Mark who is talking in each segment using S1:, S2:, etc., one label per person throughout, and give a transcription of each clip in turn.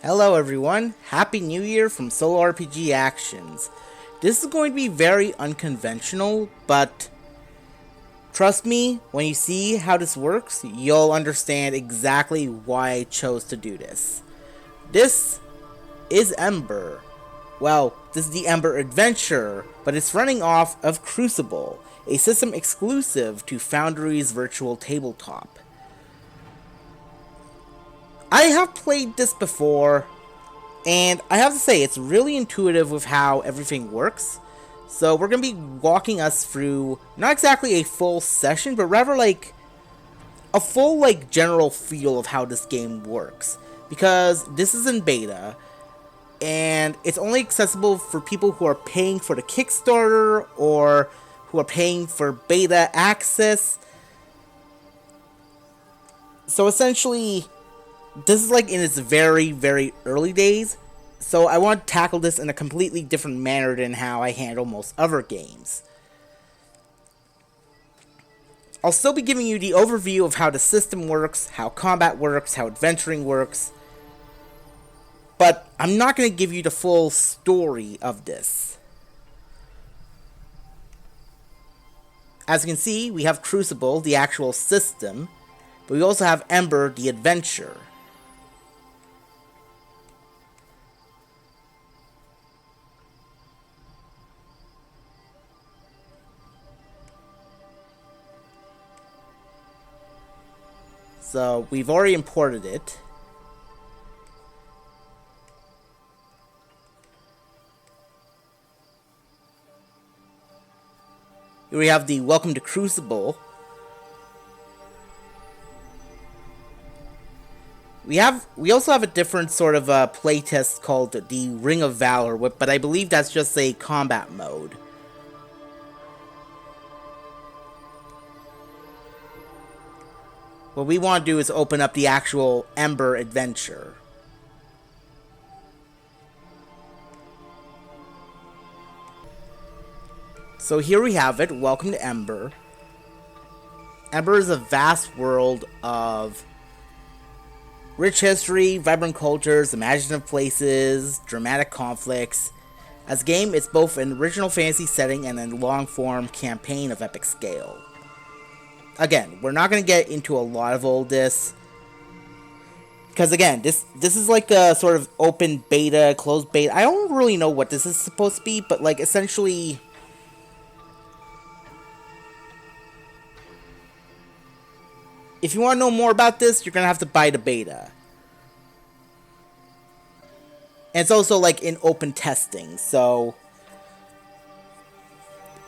S1: Hello everyone, Happy New Year from Solo RPG Actions. This is going to be very unconventional, but trust me, when you see how this works, you'll understand exactly why I chose to do this. This is Ember. Well, this is the Ember Adventure, but it's running off of Crucible, a system exclusive to Foundry's virtual tabletop. I have played this before, and I have to say, it's really intuitive with how everything works. So we're going to be walking us through, not exactly a full session, but rather like a full general feel of how this game works. Because this is in beta, and it's only accessible for people who are paying for the Kickstarter or who are paying for beta access. So essentially, this is in its very, very early days, so I want to tackle this in a completely different manner than how I handle most other games. I'll still be giving you the overview of how the system works, how combat works, how adventuring works, but I'm not going to give you the full story of this. As you can see, we have Crucible, the actual system, but we also have Ember, the adventure. So we've already imported it. Here we have the Welcome to Crucible. We also have a different sort of playtest called the Ring of Valor, but I believe that's just a combat mode. What we want to do is open up the actual Ember adventure. So here we have it. Welcome to Ember. Ember is a vast world of rich history, vibrant cultures, imaginative places, dramatic conflicts. As a game, it's both an original fantasy setting and a long-form campaign of epic scale. Again, we're not going to get into a lot of all this, because again, this is like a sort of open beta, closed beta. I don't really know what this is supposed to be, but essentially, if you want to know more about this, you're going to have to buy the beta. And it's also in open testing, so,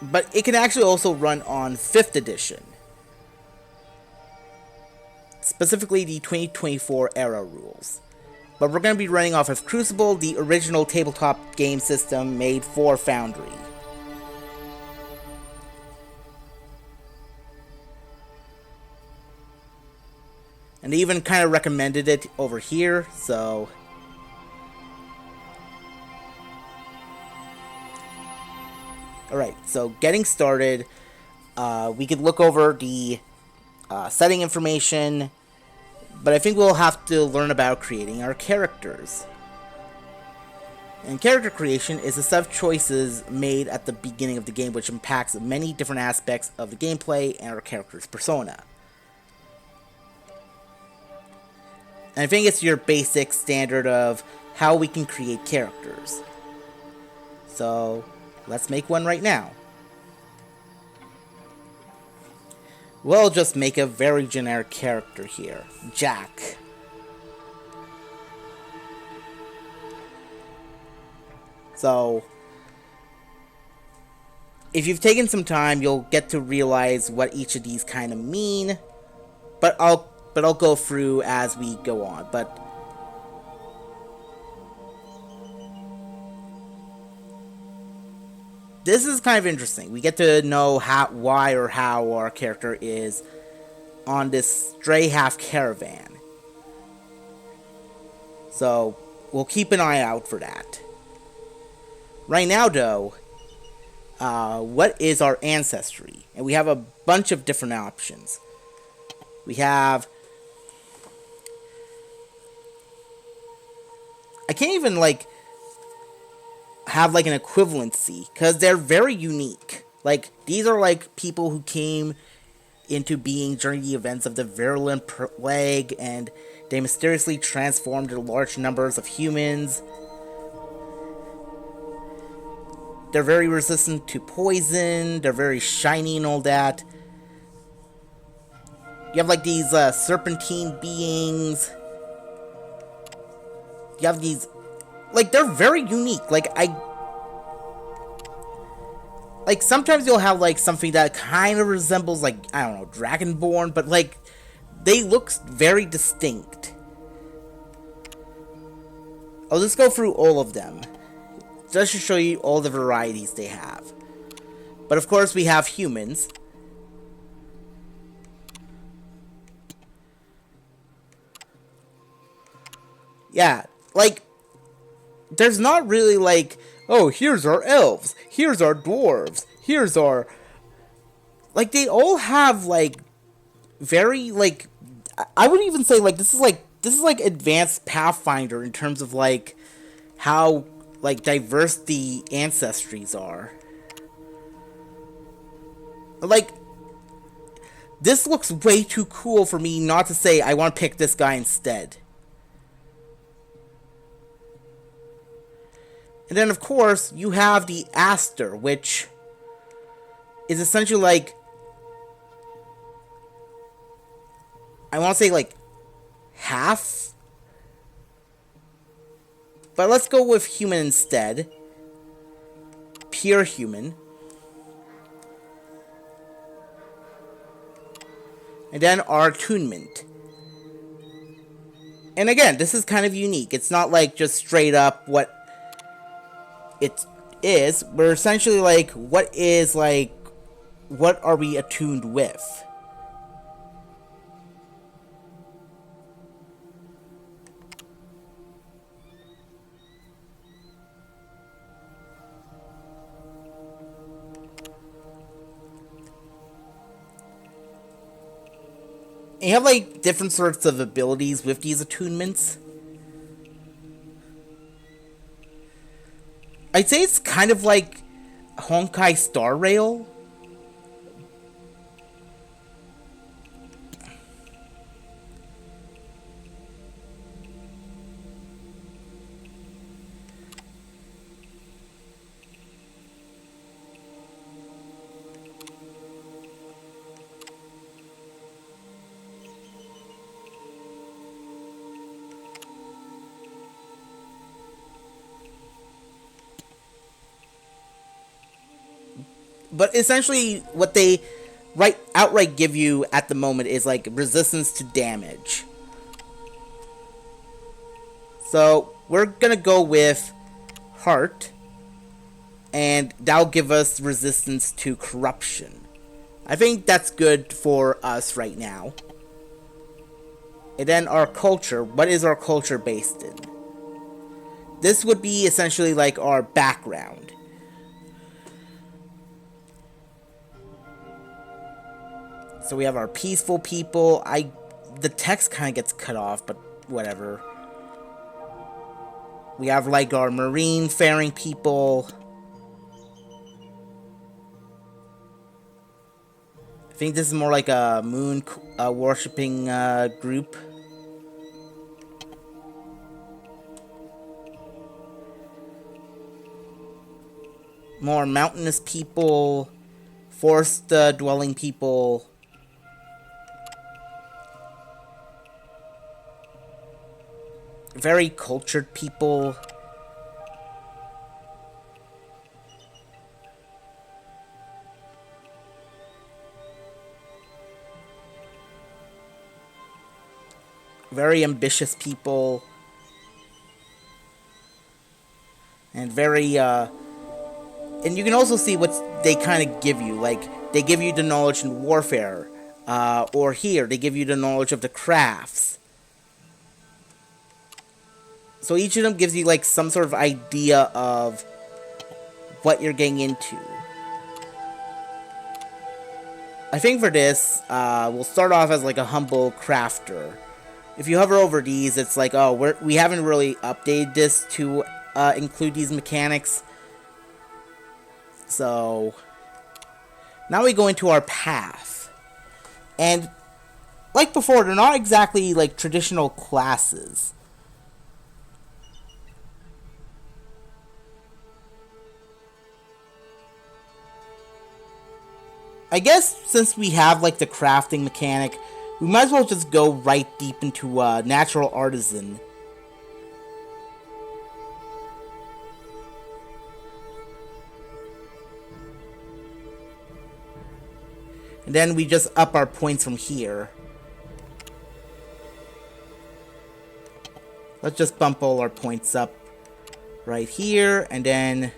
S1: but it can actually also run on 5th edition. Specifically the 2024 era rules. But we're going to be running off of Crucible, the original tabletop game system made for Foundry. And they even kind of recommended it over here, so... Alright, so getting started, we could look over the setting information, but I think we'll have to learn about creating our characters. And character creation is a set of choices made at the beginning of the game which impacts many different aspects of the gameplay and our character's persona. And I think it's your basic standard of how we can create characters. So, let's make one right now. We'll just make a very generic character here. Jack. So, if you've taken some time, you'll get to realize what each of these kind of mean. But I'll go through as we go on. But this is kind of interesting. We get to know why or how our character is on this stray half caravan. So, we'll keep an eye out for that. Right now, though, what is our ancestry? And we have a bunch of different options. We have I can't even like have like an equivalency because they're very unique. Like these are like people who came into being during the events of the virulent plague, and they mysteriously transformed into large numbers of humans. They're very resistant to poison. They're very shiny and all that. You have like these serpentine beings. You have these, like, they're very unique. Like sometimes you'll have like something that kind of resembles like, I don't know, Dragonborn, but like they look very distinct. I'll just go through all of them just to show you all the varieties they have. But of course we have humans. Yeah, like there's not really like, oh, here's our elves, here's our dwarves, here's our... Like, they all have, like, very, like... I would even say, like, this is like advanced Pathfinder in terms of, like, how, like, diverse the ancestries are. Like, this looks way too cool for me not to say I want to pick this guy instead. And then, of course, you have the Aster, which is essentially like... I want to say, like, half? But let's go with human instead. Pure human. And then our attunement. And again, this is kind of unique. It's not like just straight up what it is. We're essentially like, what are we attuned with? And you have like different sorts of abilities with these attunements. I'd say it's kind of like Honkai Star Rail. But essentially, what they outright give you at the moment is like resistance to damage. So we're gonna go with Heart, and that'll give us resistance to corruption. I think that's good for us right now. And then our culture. What is our culture based in? This would be essentially like our background. So we have our peaceful people. The text kind of gets cut off, but whatever. We have like our marine faring people. I think this is more like a moon worshipping group. More mountainous people. Forest dwelling people. Very cultured people. Very ambitious people. And very, and you can also see what they kind of give you. Like, they give you the knowledge in warfare. Or here, they give you the knowledge of the crafts. So each of them gives you, like, some sort of idea of what you're getting into. I think for this, we'll start off as, like, a humble crafter. if you hover over these, it's like, oh, we haven't really updated this to include these mechanics. So now we go into our path. And like before, they're not exactly like traditional classes. I guess since we have like the crafting mechanic, we might as well just go right deep into natural artisan. And then we just up our points from here. Let's just bump all our points up right here, and then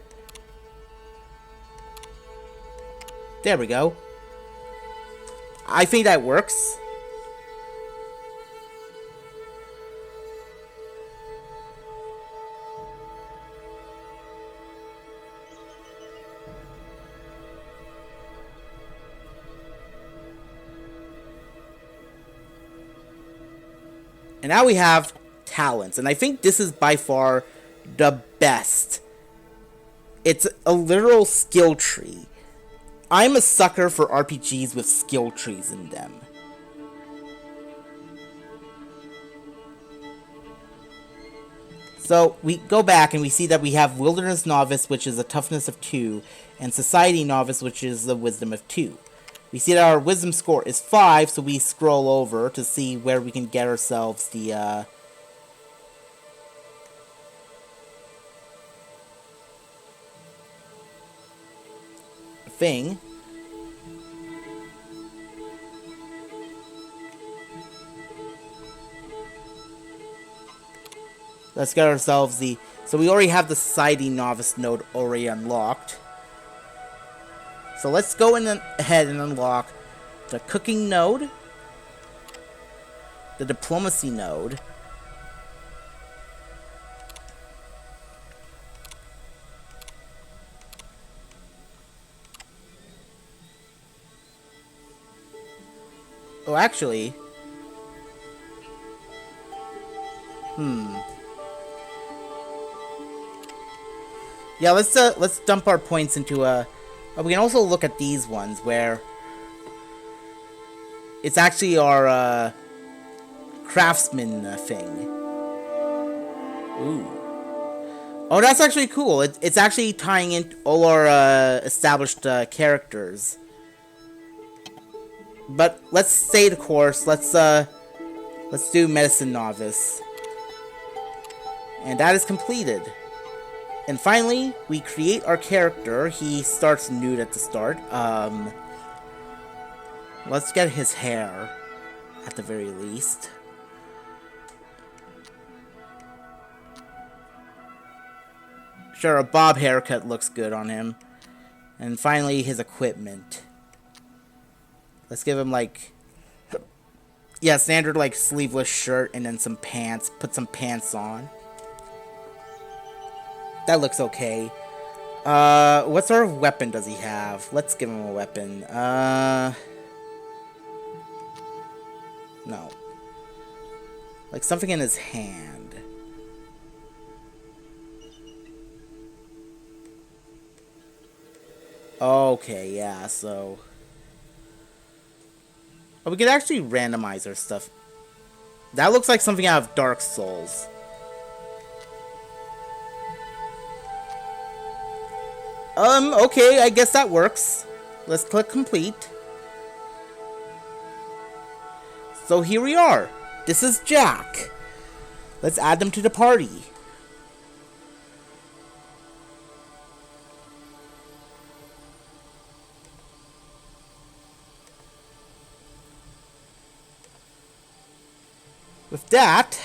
S1: there we go. I think that works. And now we have talents, and I think this is by far the best. It's a literal skill tree. I'm a sucker for RPGs with skill trees in them. So we go back and we see that we have Wilderness Novice, which is a toughness of 2, and Society Novice, which is a wisdom of 2. We see that our wisdom score is 5, so we scroll over to see where we can get ourselves the thing. Let's get ourselves the... So we already have the Society Novice node already unlocked. So let's go ahead and unlock the Cooking node, the Diplomacy node, oh, actually... Yeah, let's dump our points into a... we can also look at these ones where it's actually our craftsman thing. Ooh. Oh, that's actually cool. It's actually tying in all our established characters. But let's stay the course. Let's do Medicine Novice. And that is completed. And finally, we create our character. He starts nude at the start. Let's get his hair, at the very least. Sure, a bob haircut looks good on him. And finally, his equipment. Let's give him, like... Yeah, standard, like, sleeveless shirt and then some pants. Put some pants on. That looks okay. What sort of weapon does he have? Let's give him a weapon. No. Like something in his hand. Okay, yeah, so... Oh, we could actually randomize our stuff. That looks like something out of Dark Souls. Okay, I guess that works. Let's click complete. So here we are. This is Jack. Let's add them to the party. With that...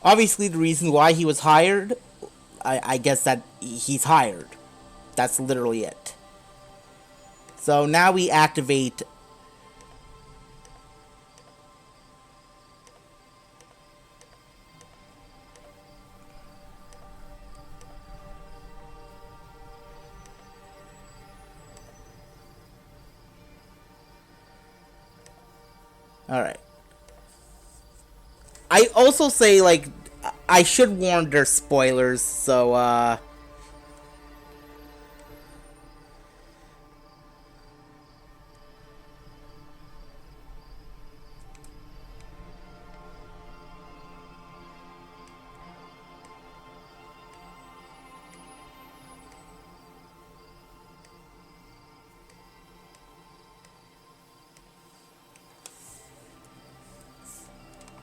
S1: Obviously, the reason why he was hired, I guess that he's hired. That's literally it. So now we activate... All right. I also say like I should warn there's spoilers, so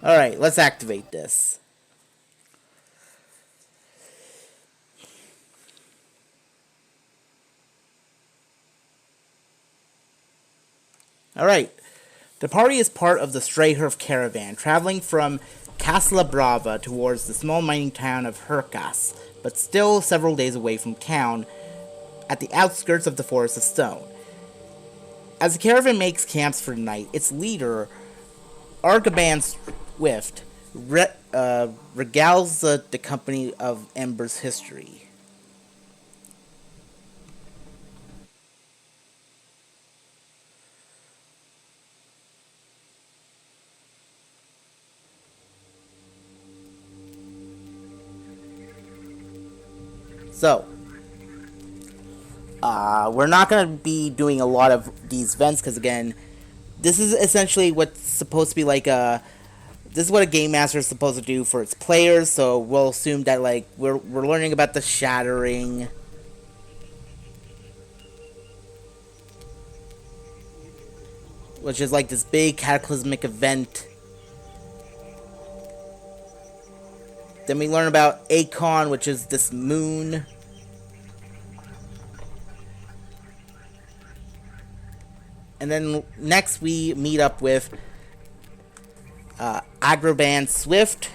S1: all right, let's activate this. All right. The party is part of the Strayhurf caravan, traveling from Casla Brava towards the small mining town of Herkas, but still several days away from town at the outskirts of the Forest of Stone. As the caravan makes camps for the night, its leader, Argaban Swift, regales the company of Embers' history. So, we're not going to be doing a lot of these events because, again, this is essentially what's supposed to be like a. This is what a game master is supposed to do for its players. So we'll assume that like we're learning about the shattering, which is like this big cataclysmic event. Then we learn about Akon, which is this moon. And then next we meet up with Agraban Swift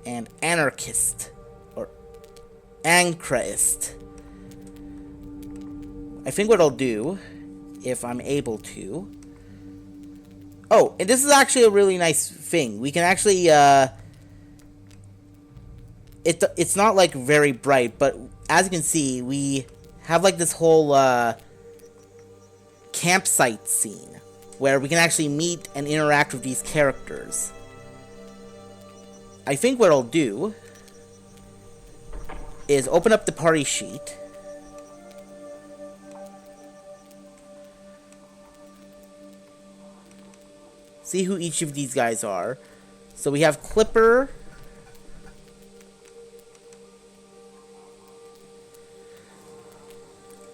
S1: and Anarchist or Anchraist. I think what I'll do, if I'm able to. Oh, and this is actually a really nice thing. We can actually it's not like very bright, but as you can see, we have like this whole campsite scene where we can actually meet and interact with these characters. I think what I'll do is open up the party sheet. See who each of these guys are. So we have Clipper,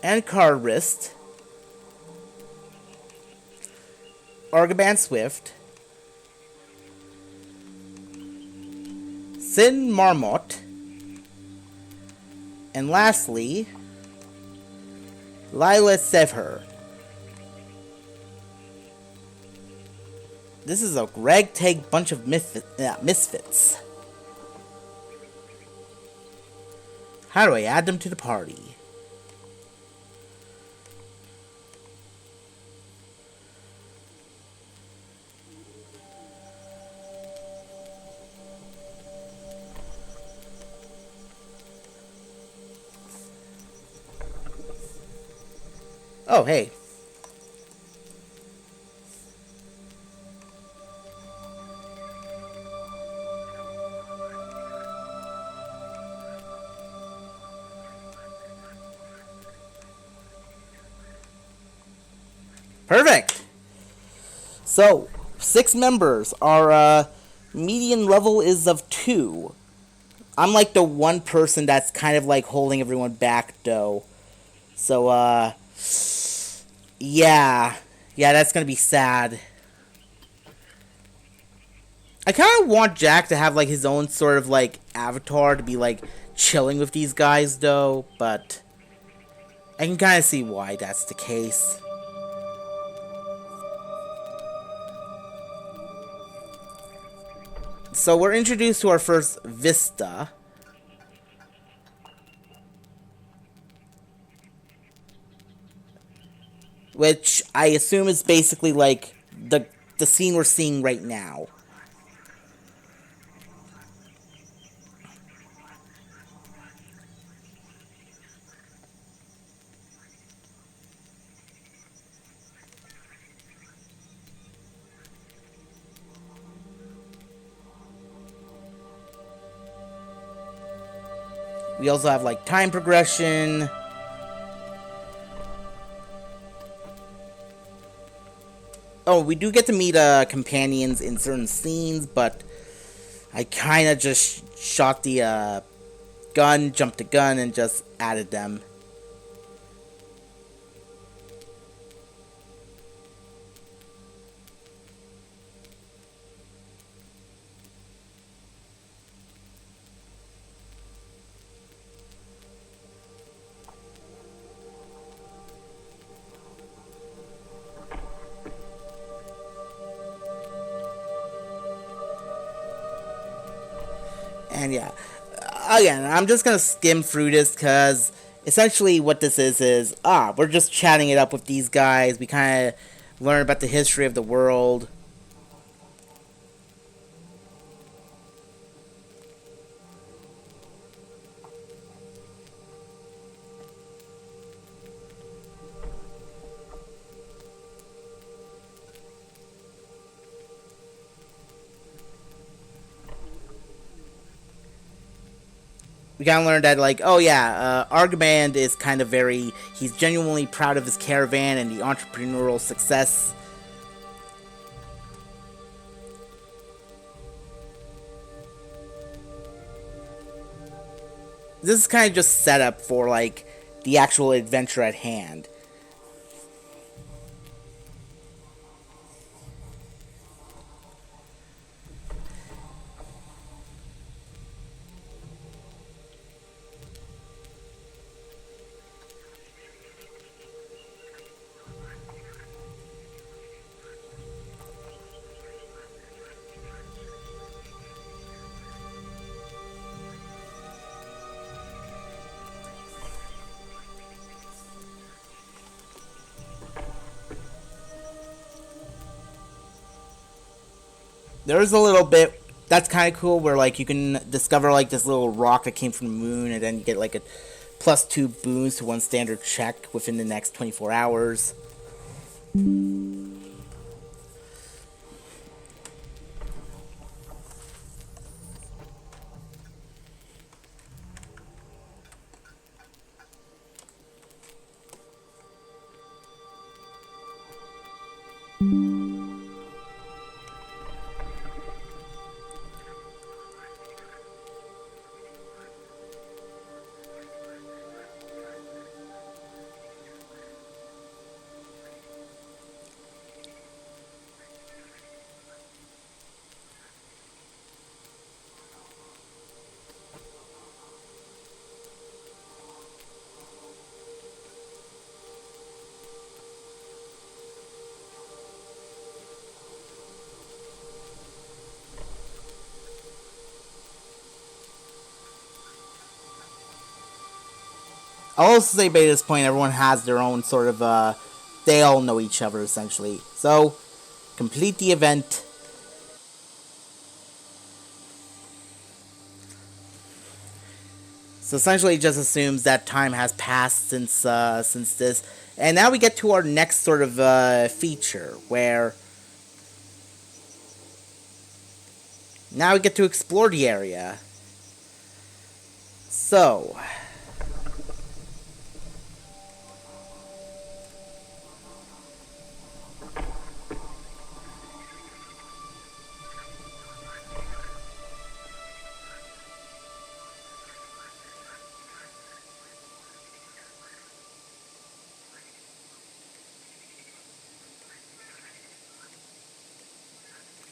S1: and Carwrist, Argaban Swift, Sin Marmot, and lastly, Lila Sevher. This is a ragtag bunch of misfits. How do I add them to the party? Oh, hey. Perfect. So, 6 members. Our median level is of 2. I'm like the one person that's kind of like holding everyone back, though. So, yeah. Yeah, that's gonna be sad. I kind of want Jack to have like his own sort of like avatar to be like chilling with these guys, though, but I can kind of see why that's the case. So we're introduced to our first Vista. Which I assume is basically like the scene we're seeing right now. We also have like time progression. Oh, we do get to meet companions in certain scenes, but I kind of just shot the gun, jumped the gun, and just added them. And yeah, again, I'm just gonna skim through this because essentially what this is we're just chatting it up with these guys. We kind of learn about the history of the world. We kind of learned that, like, oh yeah, Argoband is kind of he's genuinely proud of his caravan and the entrepreneurial success. This is kind of just set up for, like, the actual adventure at hand. There's a little bit that's kind of cool where, like, you can discover, like, this little rock that came from the moon, and then you get, like, a +2 boost to one standard check within the next 24 hours. I'll also say by this point, everyone has their own sort of, they all know each other, essentially. So, complete the event. So essentially it just assumes that time has passed since this. And now we get to our next sort of, feature, where now we get to explore the area. So,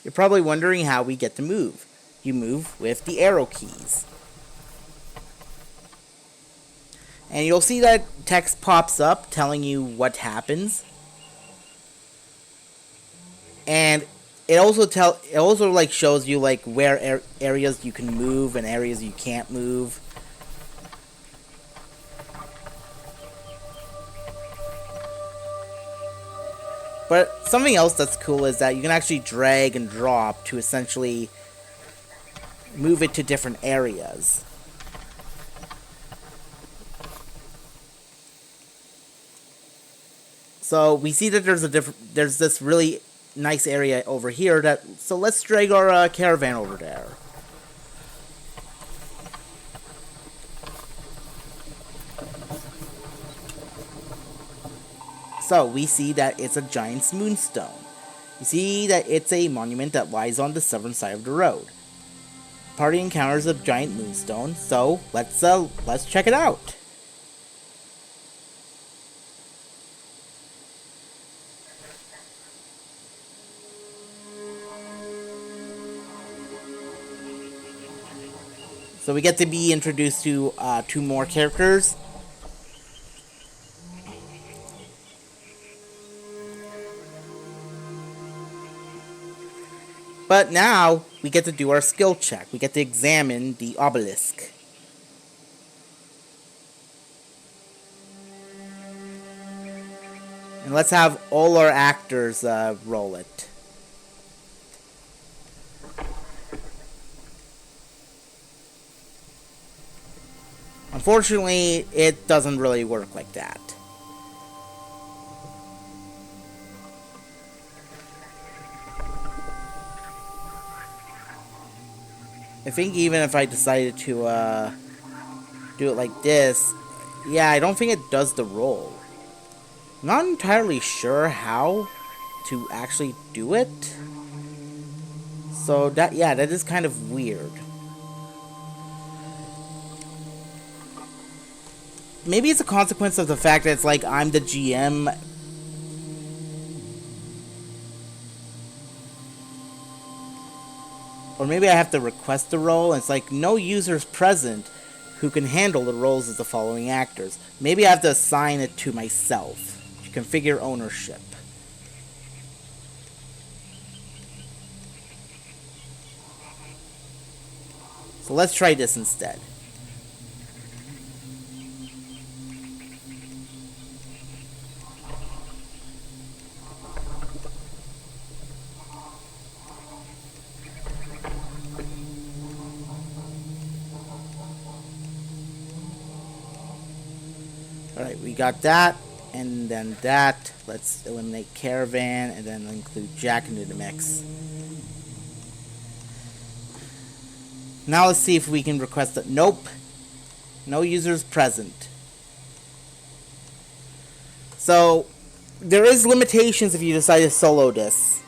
S1: you're probably wondering how we get to move. You move with the arrow keys. And you'll see that text pops up telling you what happens. And it also like shows you like where areas you can move and areas you can't move. But something else that's cool is that you can actually drag and drop to essentially move it to different areas. So we see that there's this really nice area over here so let's drag our caravan over there. So we see that it's a giant's moonstone. You see that it's a monument that lies on the southern side of the road. Party encounters a giant moonstone, so let's check it out. So we get to be introduced to 2 more characters. But now we get to do our skill check. We get to examine the obelisk. And let's have all our actors roll it. Unfortunately, it doesn't really work like that. I think even if I decided to do it like this, yeah, I don't think it does the roll. I'm not entirely sure how to actually do it. So that is kind of weird. Maybe it's a consequence of the fact that it's like I'm the GM. Or maybe I have to request the role, and it's like no users present who can handle the roles as the following actors. Maybe I have to assign it to myself. Configure ownership. So let's try this instead. Alright, we got that, and then that. Let's eliminate Caravan, and then include Jack into the mix. Now let's see if we can request it. Nope. No users present. So, there is limitations if you decide to solo this.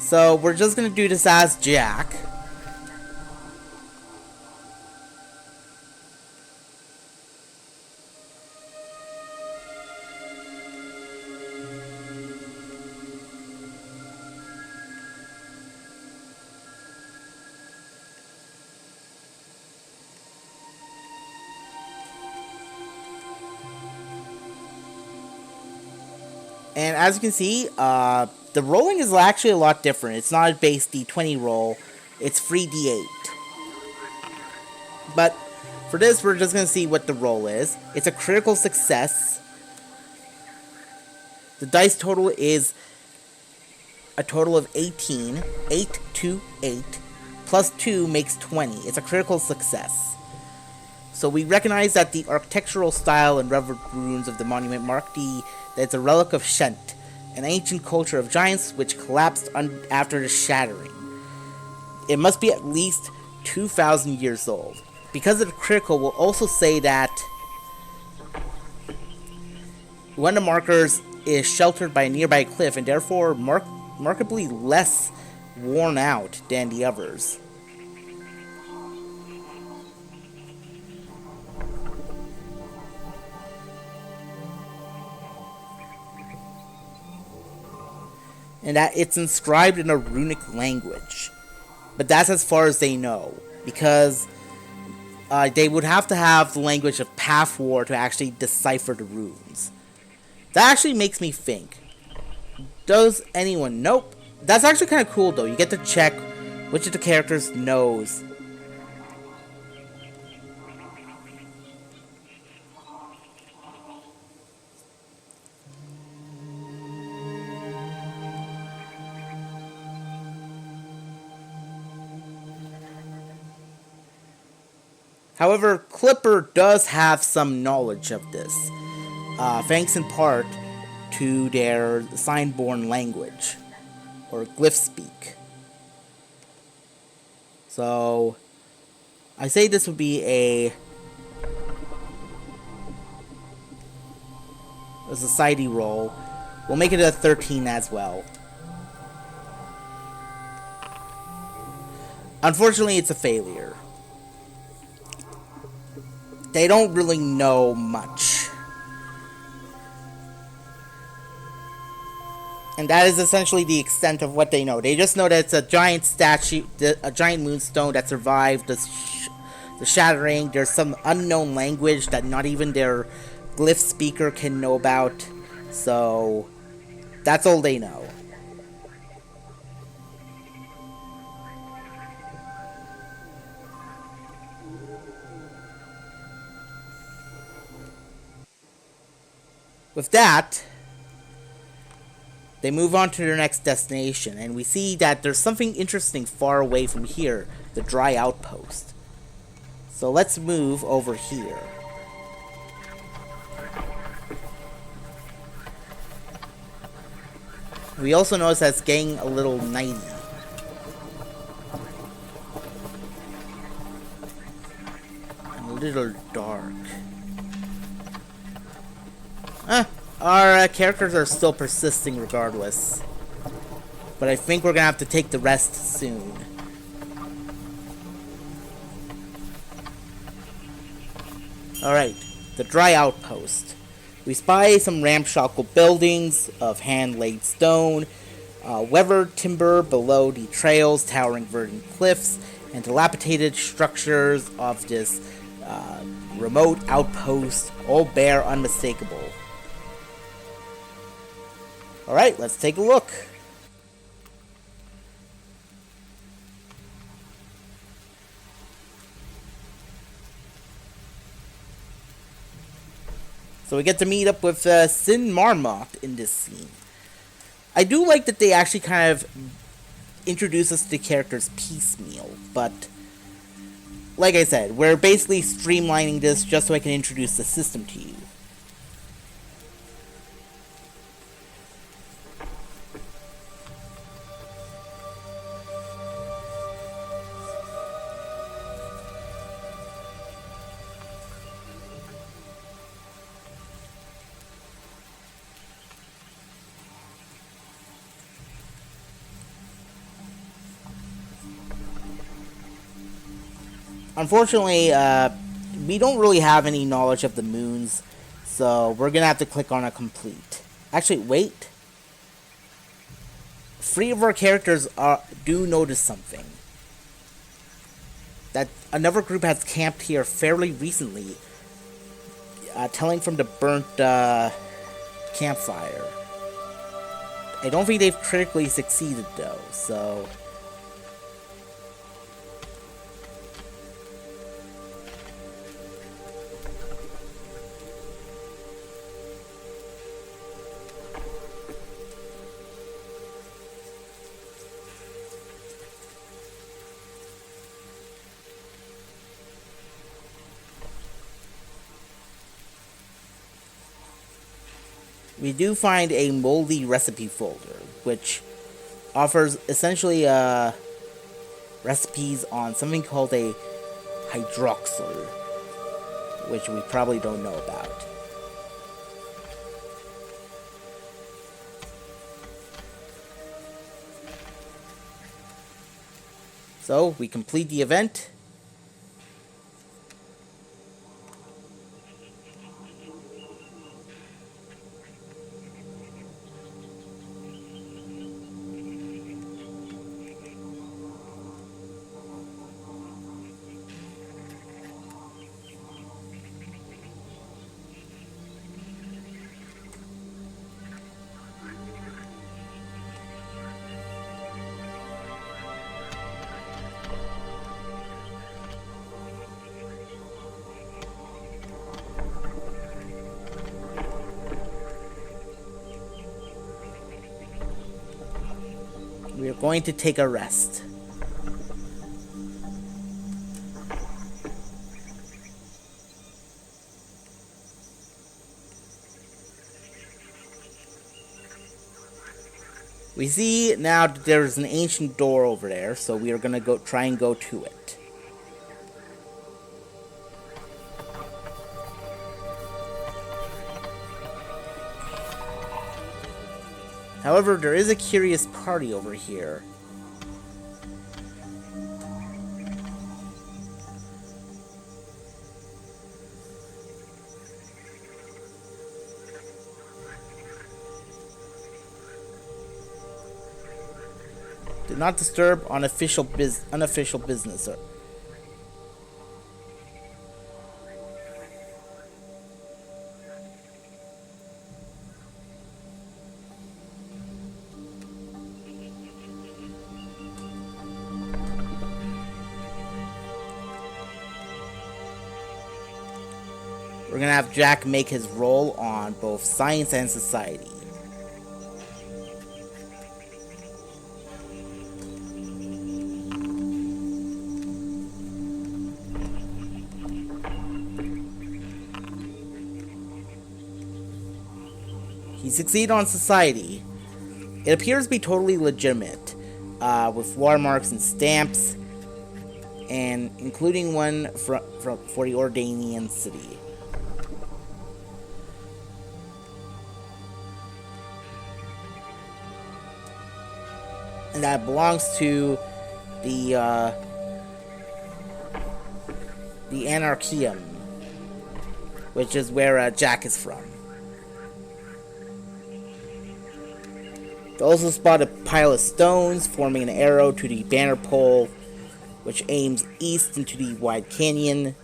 S1: So, we're just going to do this as Jack. And as you can see, the rolling is actually a lot different. It's not a base D20 roll, it's free D8. But for this, we're just going to see what the roll is. It's a critical success. The dice total is a total of 18. 8 to 8. Plus 2 makes 20. It's a critical success. So we recognize that the architectural style and revered ruins of the monument mark that it's a relic of Shent, an ancient culture of giants which collapsed after the shattering. It must be at least 2,000 years old. Because of the critical, we'll also say that one of the markers is sheltered by a nearby cliff and therefore markedly less worn out than the others. And that it's inscribed in a runic language. But that's as far as they know, because they would have to have the language of Path War to actually decipher the runes. That actually makes me think. Does anyone? Nope. That's actually kind of cool though. You get to check which of the characters knows. However, Clipper does have some knowledge of this, thanks in part to their sign-born language, or glyph speak. So, I say this would be a society roll. We'll make it a 13 as well. Unfortunately, it's a failure. They don't really know much. And that is essentially the extent of what they know. They just know that it's a giant statue, a giant moonstone that survived the shattering. There's some unknown language that not even their glyph speaker can know about. So, that's all they know. With that, they move on to their next destination, and we see that there's something interesting far away from here, the dry outpost. So let's move over here. We also notice that it's getting a little nighty. A little dark. Our characters are still persisting regardless. But I think we're gonna have to take the rest soon. Alright, the dry outpost. We spy some ramshackle buildings of hand-laid stone, weathered timber below the trails, towering verdant cliffs, and dilapidated structures of this remote outpost, all bare unmistakable. Alright, let's take a look. So we get to meet up with Sin Marmot in this scene. I do like that they actually kind of introduce us to the characters piecemeal, but like I said, we're basically streamlining this just so I can introduce the system to you. Unfortunately, we don't really have any knowledge of the moons, so we're gonna have to click on a complete. Actually, wait. 3 of our characters do notice something. That another group has camped here fairly recently, telling from the burnt campfire. I don't think they've critically succeeded though, so... We do find a moldy recipe folder, which offers essentially recipes on something called a hydroxyl, which we probably don't know about. So, we complete the event. We are going to take a rest. We see now that there's an ancient door over there, so we are gonna try and go to it. However, there is a curious party over here. Do not disturb unofficial business. We're gonna have Jack make his roll on both science and society. He succeeded on society. It appears to be totally legitimate, with watermarks and stamps, and including one for the Ordanian city. And that belongs to the Anarchium, which is where Jack is from. They also spot a pile of stones forming an arrow to the banner pole, which aims east into the wide canyon.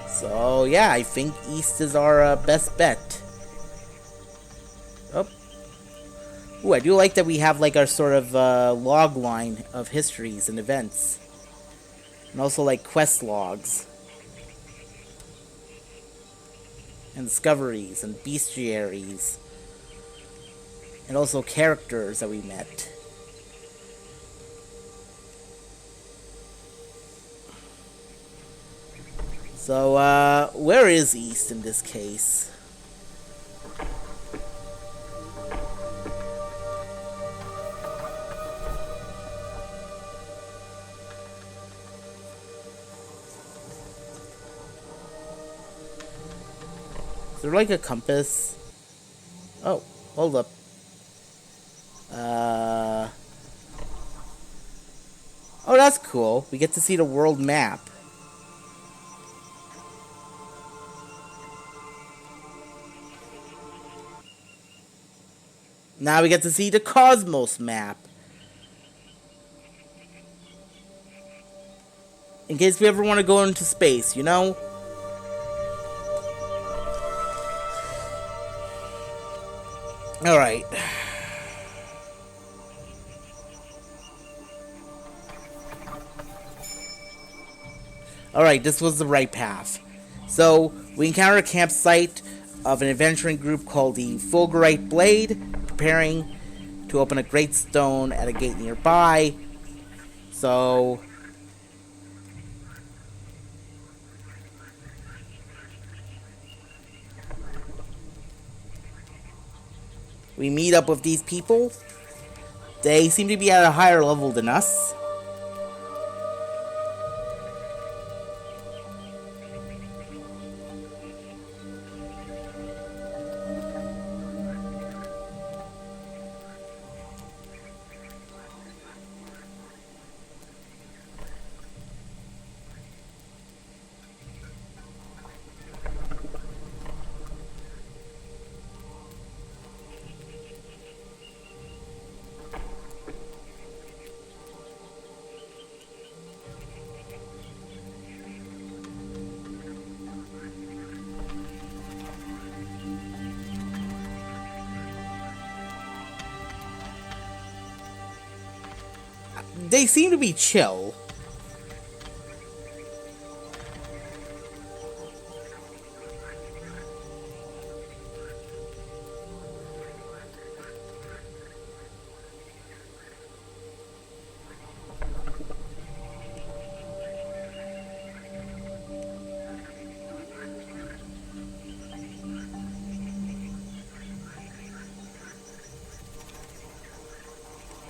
S1: So yeah, I think east is our best bet. Oh. Ooh, I do like that we have like our sort of log line of histories and events. And also like quest logs. And discoveries and bestiaries. And also characters that we met. So, where is east in this case? Is there like a compass? Oh, hold up. Oh, that's cool. We get to see the world map. Now we get to see the cosmos map. In case we ever want to go into space, you know? Alright. Alright, this was the right path. So, we encounter a campsite of an adventuring group called the Fulgurite Blade, preparing to open a great stone at a gate nearby. So we meet up with these people. They seem to be at a higher level than us. They seem to be chill.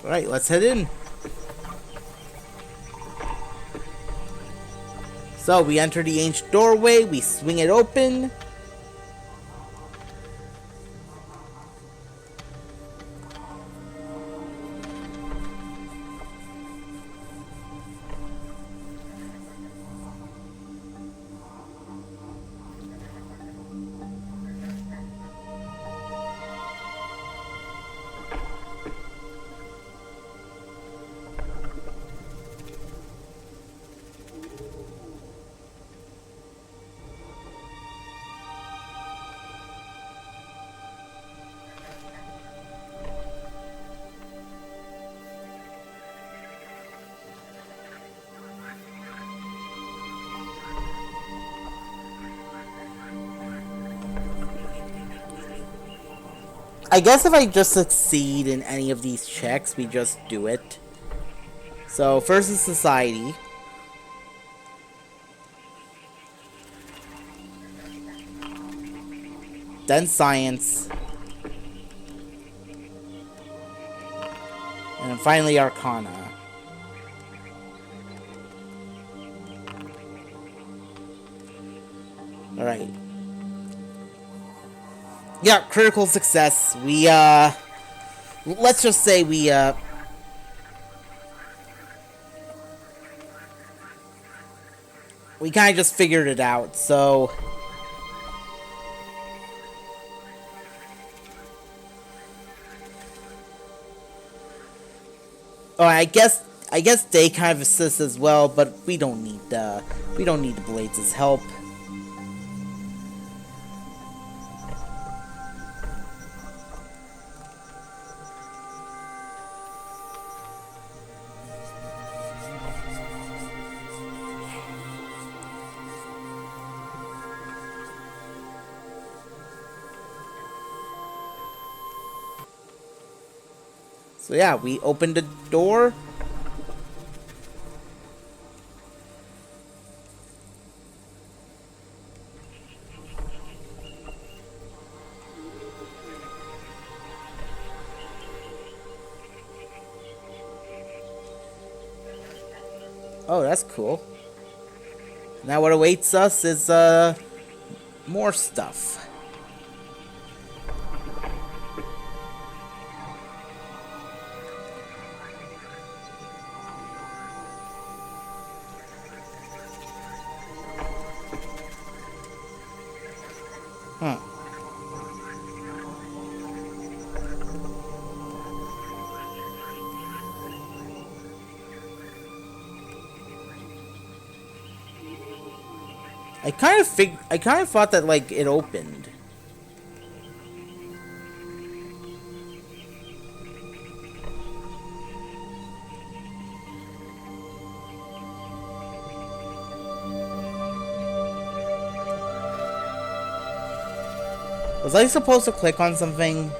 S1: Alright, let's head in. So, we enter the ancient doorway, we swing it open. I guess if I just succeed in any of these checks, we just do it. So, first is society. Then science. And then finally arcana. Alright. Yeah, critical success. We, let's just say we kind of just figured it out, so... Oh, I guess they kind of assist as well, but we don't need the Blades' help. So yeah, we opened the door. Oh, that's cool. Now what awaits us is more stuff. Huh. I kind of thought that like it opened. Was I supposed to click on something?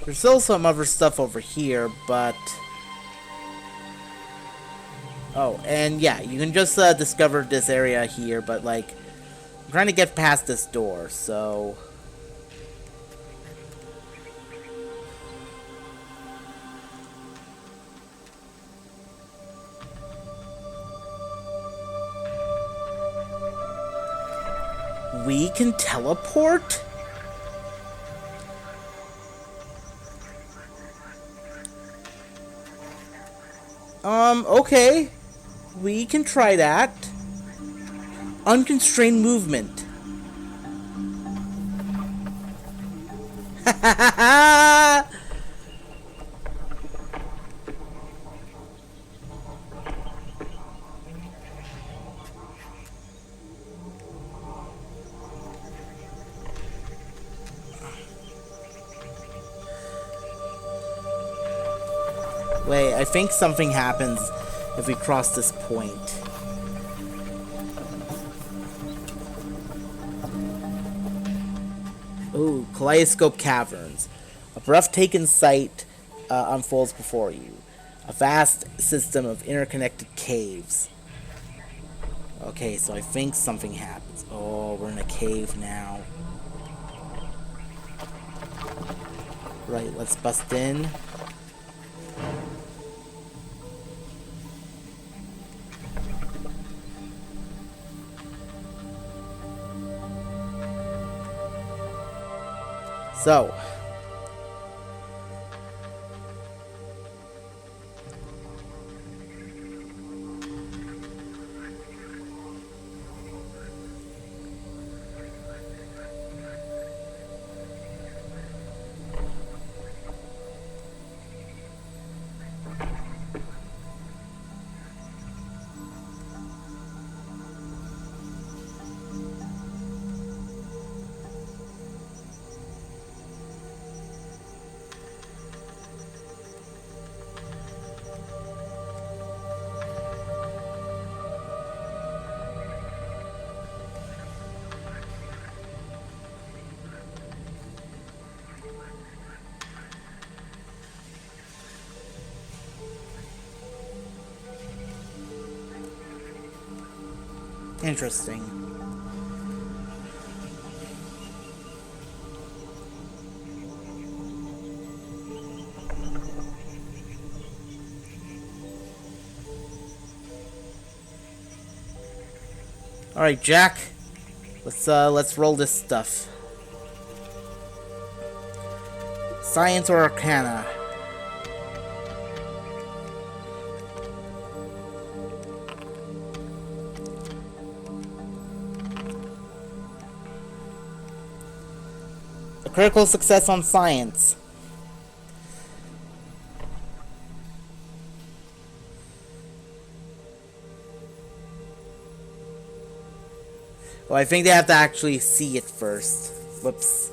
S1: There's still some other stuff over here, but... Oh, and yeah, you can just discover this area here, but like... I'm trying to get past this door, so... We can teleport? Okay. We can try that. Unconstrained movement. Wait, I think something happens if we cross this point. Ooh, Kaleidoscope Caverns. A breathtaking sight unfolds before you. A vast system of interconnected caves. Okay, so I think something happens. Oh, we're in a cave now. Right, let's bust in. So, interesting. All right, Jack. Let's roll this stuff. Science or Arcana? A critical success on Science. Well, I think they have to actually see it first. Whoops.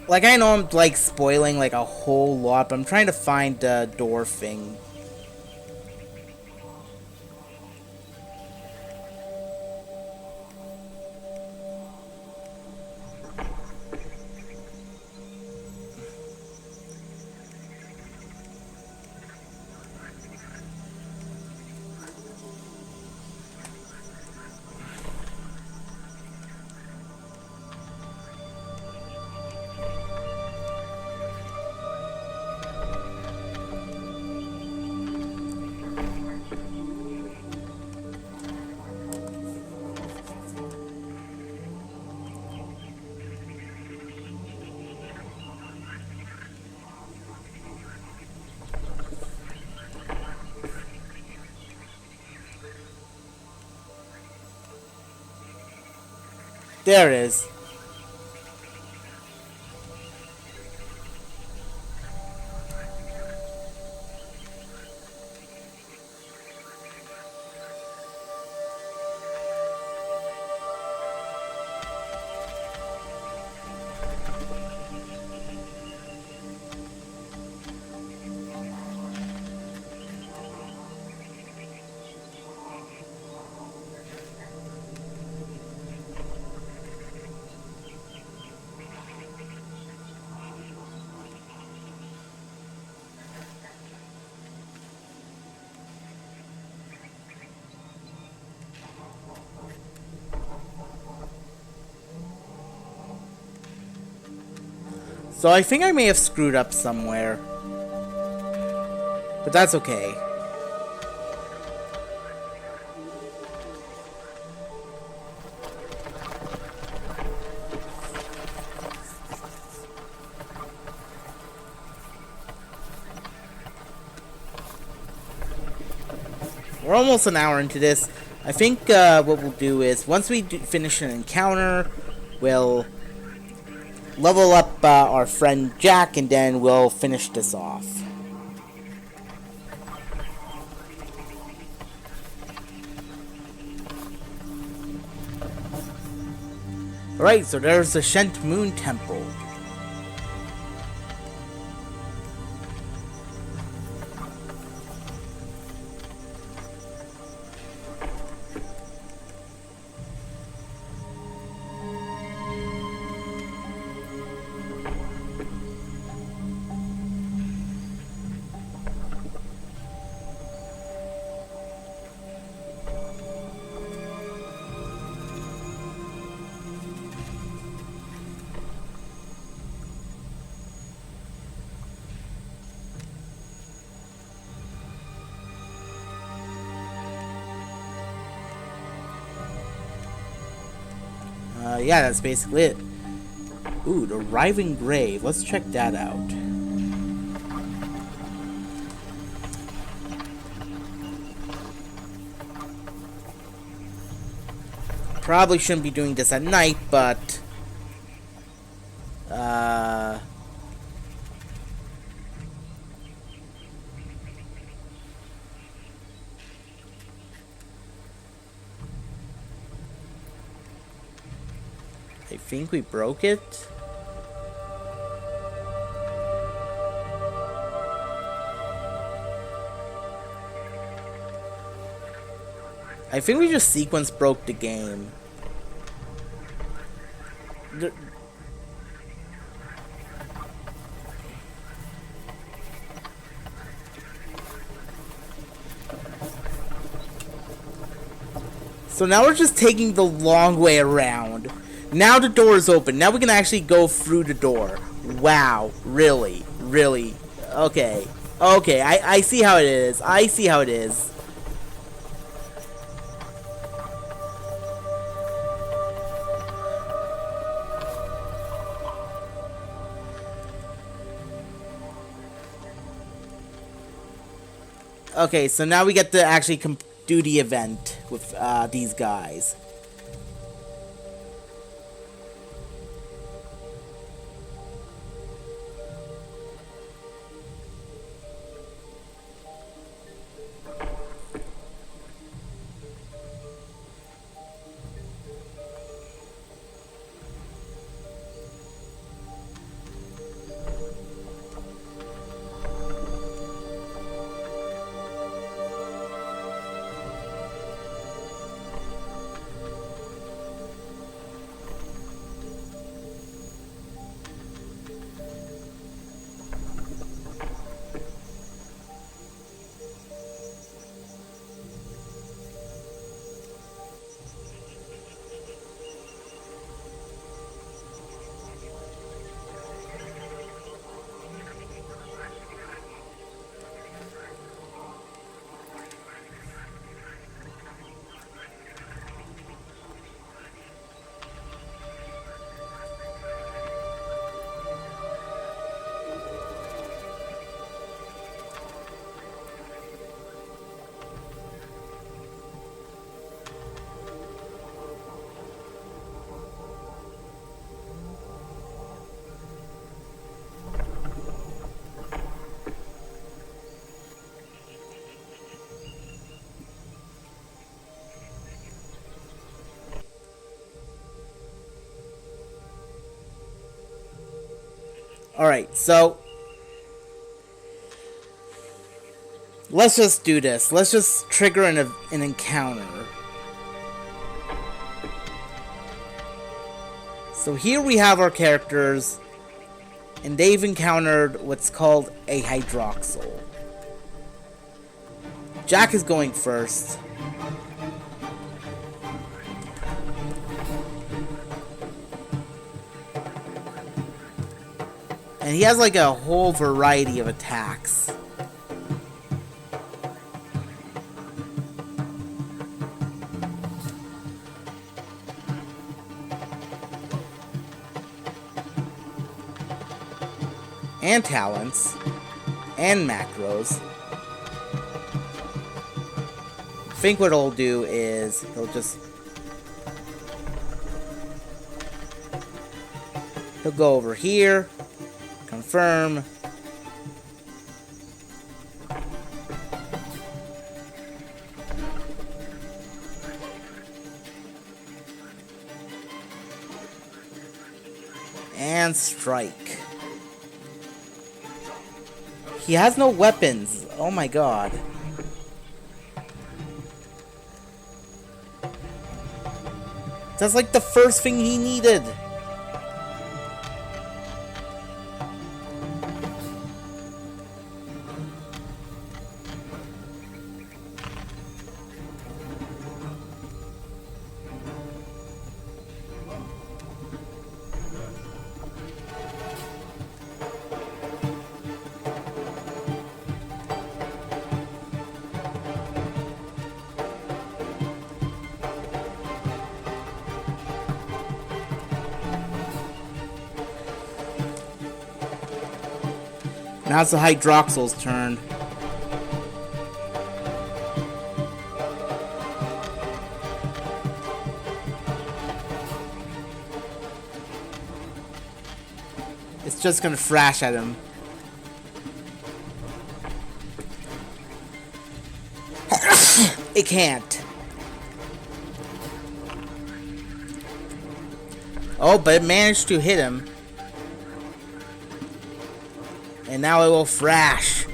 S1: Like, I know I'm, like, spoiling, like, a whole lot, but I'm trying to find the door thing. There it is. So I think I may have screwed up somewhere. But that's okay. We're almost an hour into this. I think what we'll do is, once we finish an encounter, we'll level up our friend Jack, and then we'll finish this off. Alright, so there's the Shent Moon Temple. Yeah, that's basically it. Ooh, the Riving Grave. Let's check that out. Probably shouldn't be doing this at night, but I think we broke it. I think we just sequence broke the game. So now we're just taking the long way around. Now the door is open. Now we can actually go through the door. Wow. Really? Really? Okay. Okay, I see how it is. I see how it is. Okay, so now we get to actually do the event with these guys. Alright, so let's just do this. Let's just trigger an encounter. So here we have our characters, and they've encountered what's called a hydroxyl. Jack is going first. And he has like a whole variety of attacks. And talents. And macros. I think what he'll do is he'll go over here. Confirm. And strike. He has no weapons. Oh my god. That's like the first thing he needed. Now it's the hydroxyl's turn. It's just gonna thrash at him. It can't. Oh, but it managed to hit him. And now it will thrash.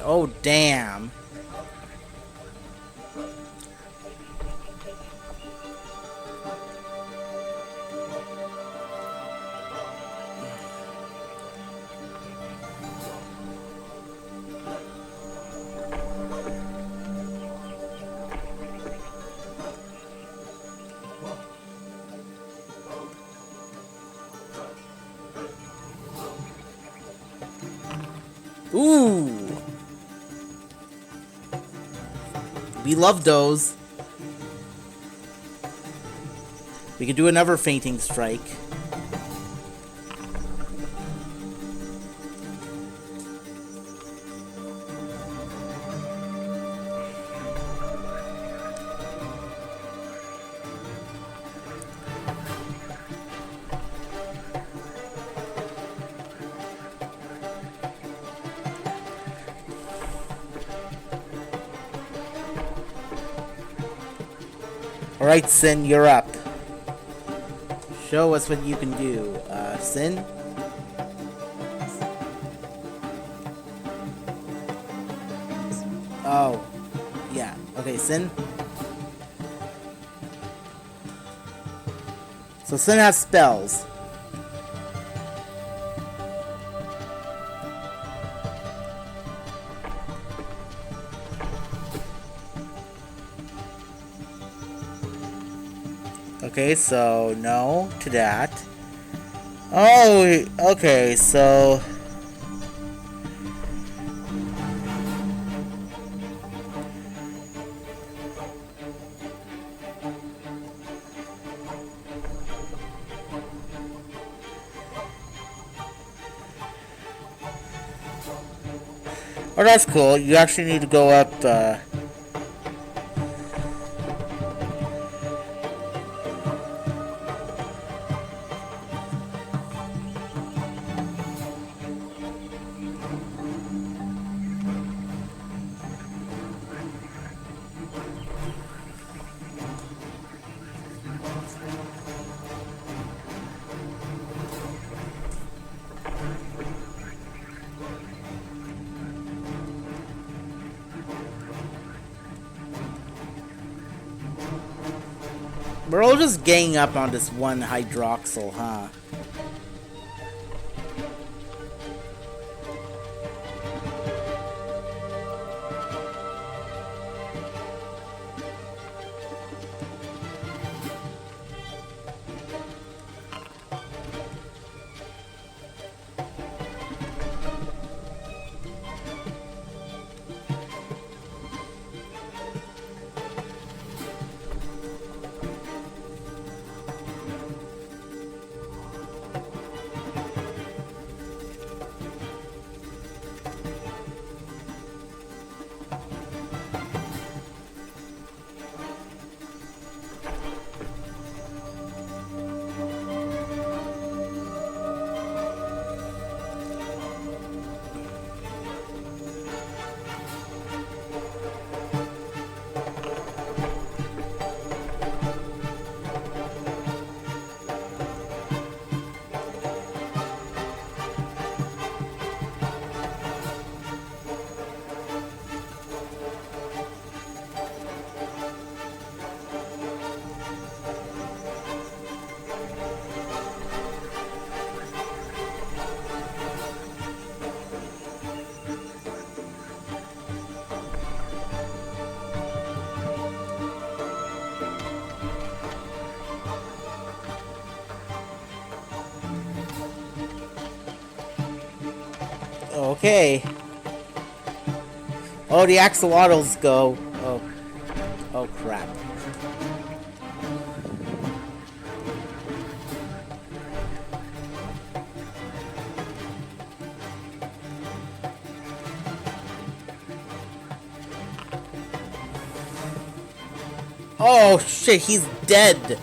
S1: Oh, damn. Ooh. We love those. We could do another fainting strike. Alright, Sin, you're up. Show us what you can do. Sin? Oh. Yeah. Okay, Sin? So Sin has spells. Okay, so no to that. Oh, okay, so oh, that's cool. You actually need to go up, We're all just ganging up on this one hydroxyl, huh? Okay. Oh, the axolotls go. Oh. Oh, crap. Oh, shit, he's dead.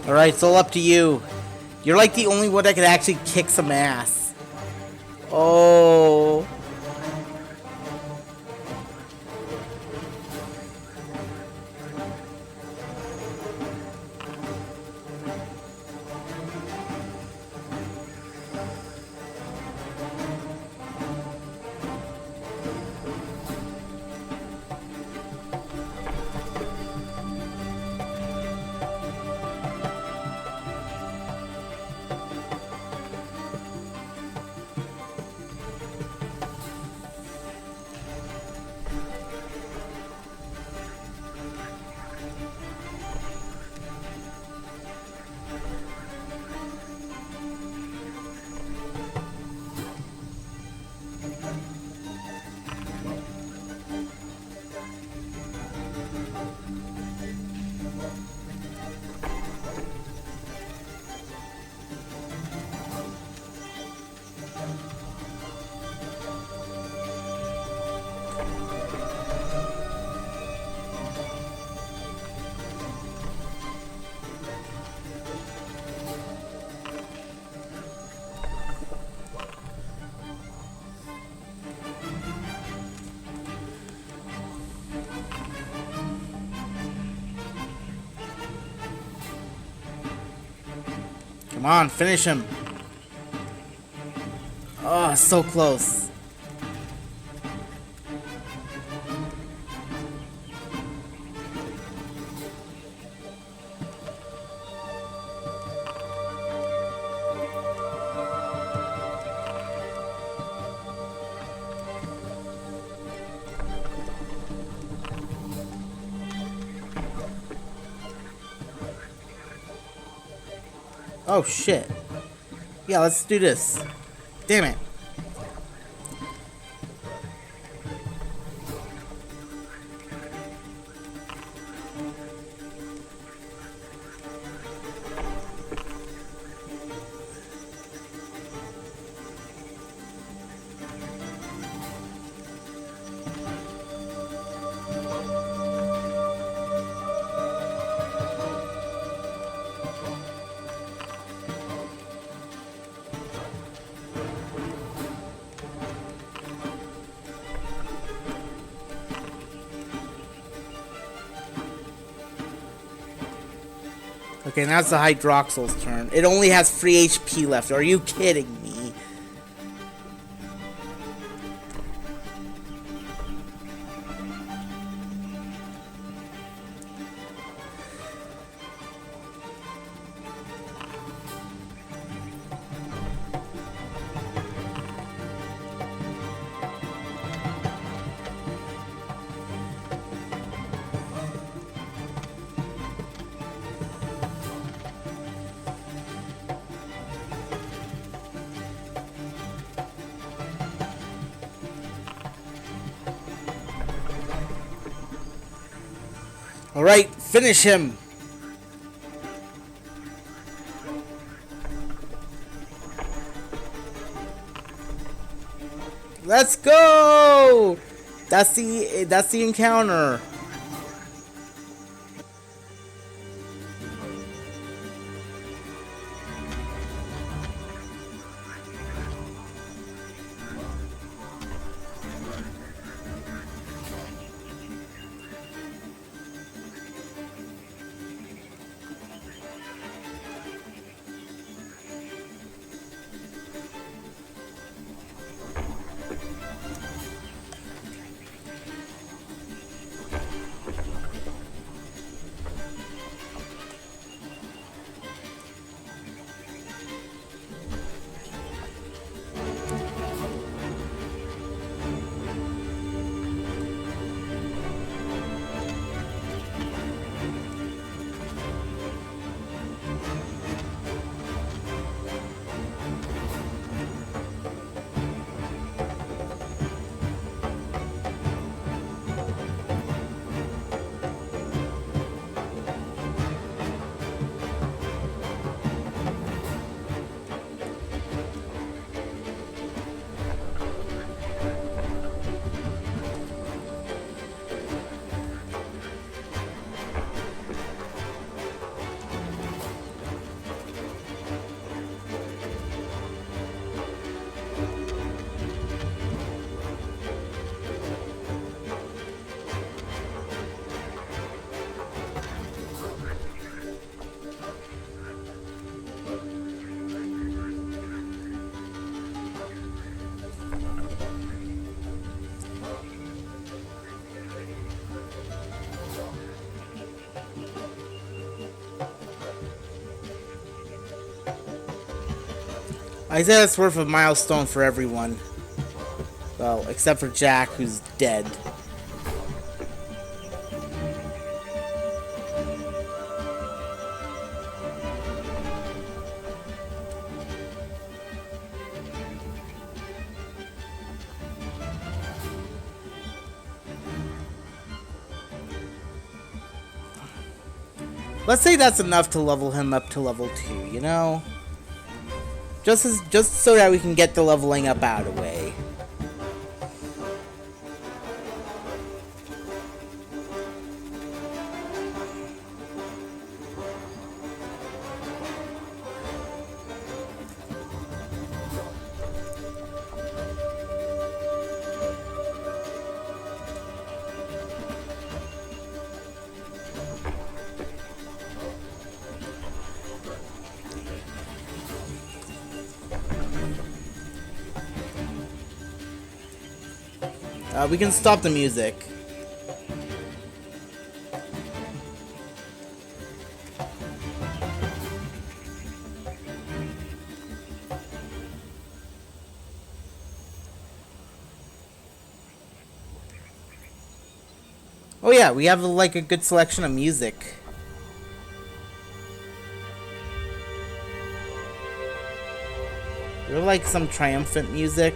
S1: Alright, it's all up to you. You're like the only one that can actually kick some ass. Oh. Come on, finish him. Oh, so close. Oh shit. Yeah, let's do this. Damn it. Okay, now it's the Hydroxyl's turn. It only has 3 HP left. Are you kidding me? Alright, finish him! Let's go! That's the encounter. I said it's worth a milestone for everyone. Well, except for Jack, who's dead. Let's say that's enough to level him up to level 2, you know? Just so that we can get the leveling up out of the way. We can stop the music. Oh yeah, we have like a good selection of music. We have like some triumphant music.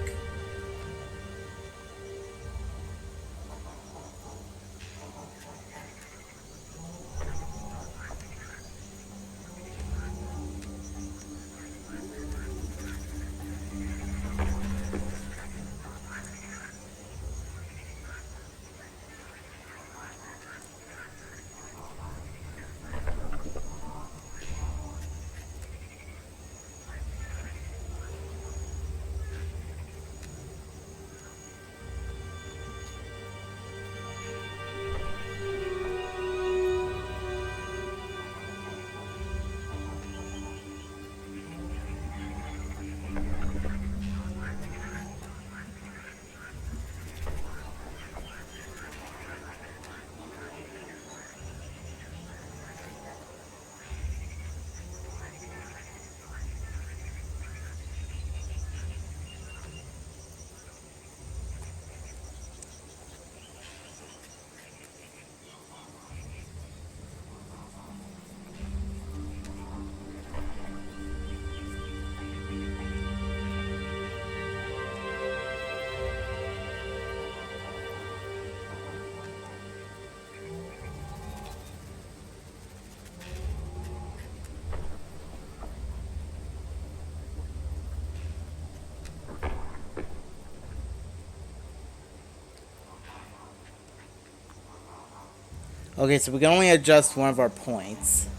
S1: Okay, so we can only adjust one of our points.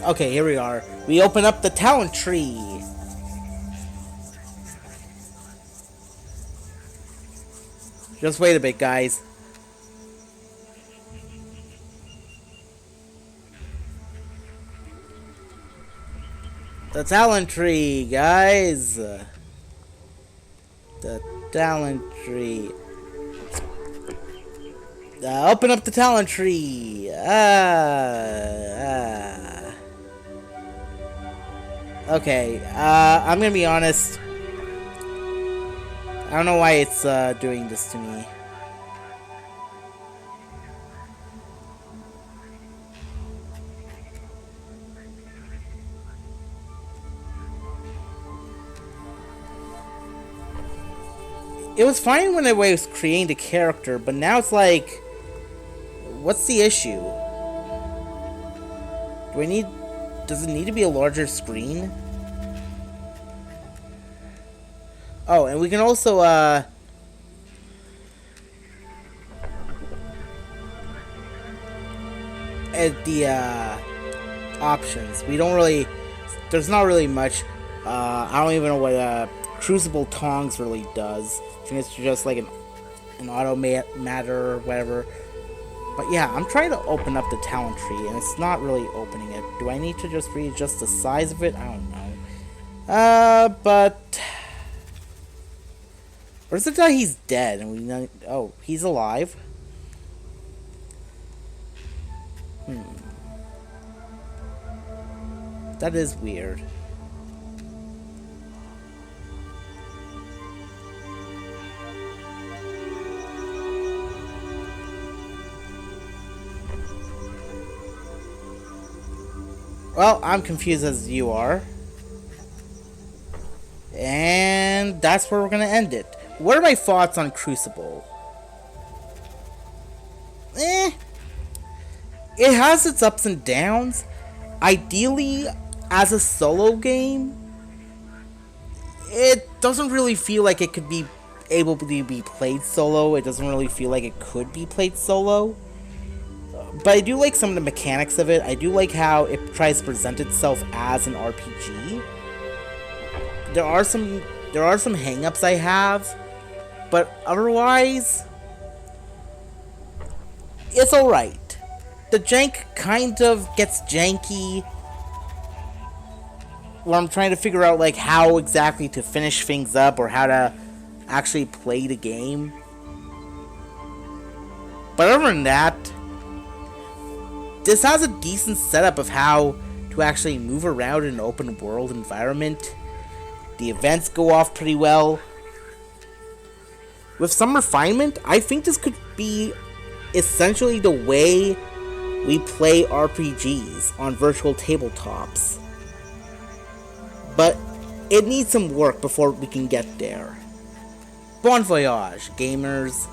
S1: Okay, here we are. We open up the talent tree. Just wait a bit, guys. The talent tree, guys. The talent tree. Open up the talent tree. Okay, I'm gonna be honest. I don't know why it's doing this to me. It was fine when I was creating the character, but now it's like, what's the issue? Does it need to be a larger screen? Oh, and we can also, edit the, options. There's not really much, I don't even know what, Crucible Tongs really does. I think it's just like an auto matter or whatever. But yeah, I'm trying to open up the talent tree, and it's not really opening it. Do I need to just readjust the size of it? I don't know. But... Or is it that he's dead, and we know... Oh, he's alive? That is weird. Well, I'm confused as you are. And that's where we're gonna end it. What are my thoughts on Crucible? Eh. It has its ups and downs. Ideally, as a solo game, it doesn't really feel like it could be able to be played solo. It doesn't really feel like it could be played solo. But I do like some of the mechanics of it. I do like how it tries to present itself as an RPG. There are some hang-ups I have, but otherwise it's alright. The jank kind of gets janky where I'm trying to figure out like how exactly to finish things up or how to actually play the game. But other than that, this has a decent setup of how to actually move around in an open world environment. The events go off pretty well. With some refinement, I think this could be essentially the way we play RPGs on virtual tabletops. But it needs some work before we can get there. Bon voyage, gamers.